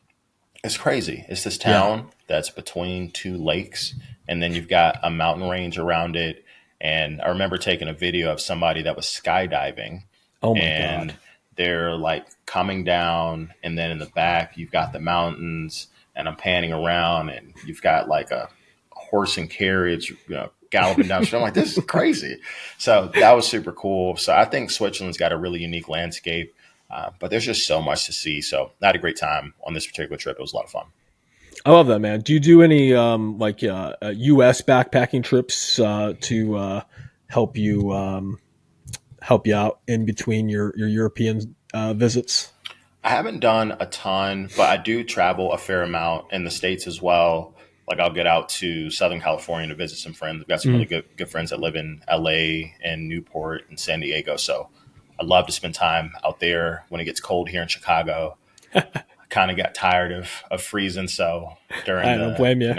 It's crazy. It's this Yeah. town that's between two lakes, and then you've got a mountain range around it. And I remember taking a video of somebody that was skydiving, Oh my God. and they're like coming down, and then in the back, you've got the mountains, and I'm panning around, and you've got like a horse and carriage, galloping down the street. I'm like, this is crazy. So that was super cool. So I think Switzerland's got a really unique landscape. But there's just so much to see. So I had a great time on this particular trip. It was a lot of fun. I love that, man. Do you do any US backpacking trips to help you help you out in between your European visits? I haven't done a ton, but I do travel a fair amount in the States as well. Like I'll get out to Southern California to visit some friends. I've got some really Mm. good friends that live in LA and Newport and San Diego. So I love to spend time out there when it gets cold here in Chicago. I kind of got tired of freezing. So during I don't the, blame you.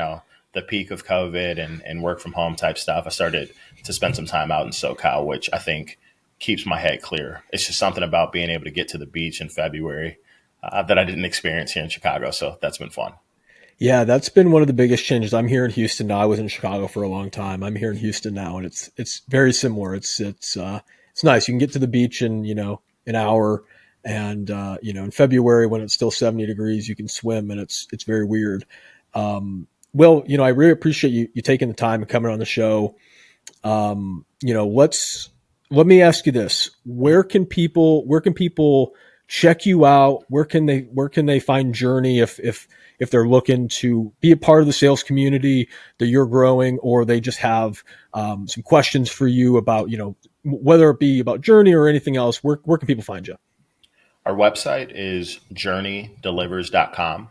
the peak of COVID and work from home type stuff, I started to spend some time out in SoCal, which I think keeps my head clear. It's just something about being able to get to the beach in February that I didn't experience here in Chicago. So that's been fun. Yeah, that's been one of the biggest changes. I'm here in Houston now. I was in Chicago for a long time. I'm here in Houston now, and it's very similar. It's nice. You can get to the beach in an hour, and in February when it's still 70 degrees, you can swim, and it's very weird. Well, I really appreciate you taking the time and coming on the show. Let me ask you this: where can people check you out? Where can they find Journey if they're looking to be a part of the sales community that you're growing, or they just have some questions for you about whether it be about Journey or anything else? Where can people find you? Our website is journeydelivers.com.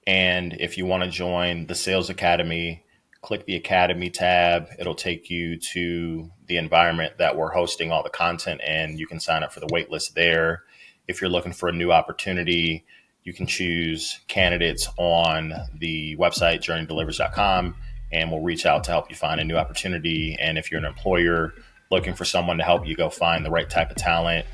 And if you want to join the Sales Academy, click the Academy tab. It'll take you to the environment that we're hosting all the content in. You can sign up for the wait list there. If you're looking for a new opportunity, you can choose candidates on the website, journeydelivers.com, and we'll reach out to help you find a new opportunity. And if you're an employer looking for someone to help you go find the right type of talent,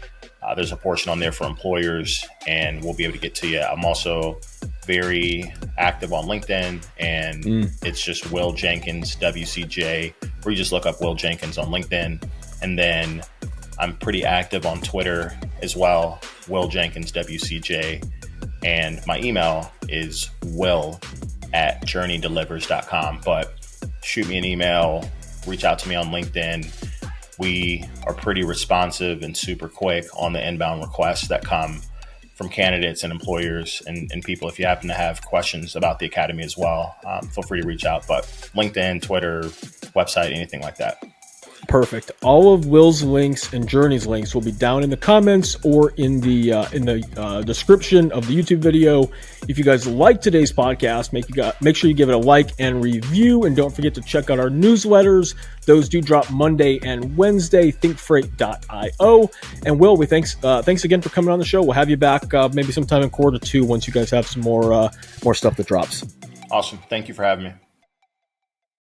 there's a portion on there for employers, and we'll be able to get to you. I'm also very active on LinkedIn, and it's just Will Jenkins, WCJ, or you just look up Will Jenkins on LinkedIn. And then I'm pretty active on Twitter as well, Will Jenkins, WCJ. And my email is will@journeydelivers.com. But shoot me an email, reach out to me on LinkedIn. We are pretty responsive and super quick on the inbound requests that come from candidates and employers and people. If you happen to have questions about the academy as well, feel free to reach out. But LinkedIn, Twitter, website, anything like that. Perfect. All of Will's links and Journey's links will be down in the comments or in the description of the YouTube video. If you guys like today's podcast, make sure you give it a like and review, and don't forget to check out our newsletters. Those do drop Monday and Wednesday. ThinkFreight.io. And Will, thanks again for coming on the show. We'll have you back maybe sometime in quarter two once you guys have some more stuff that drops. Awesome. Thank you for having me.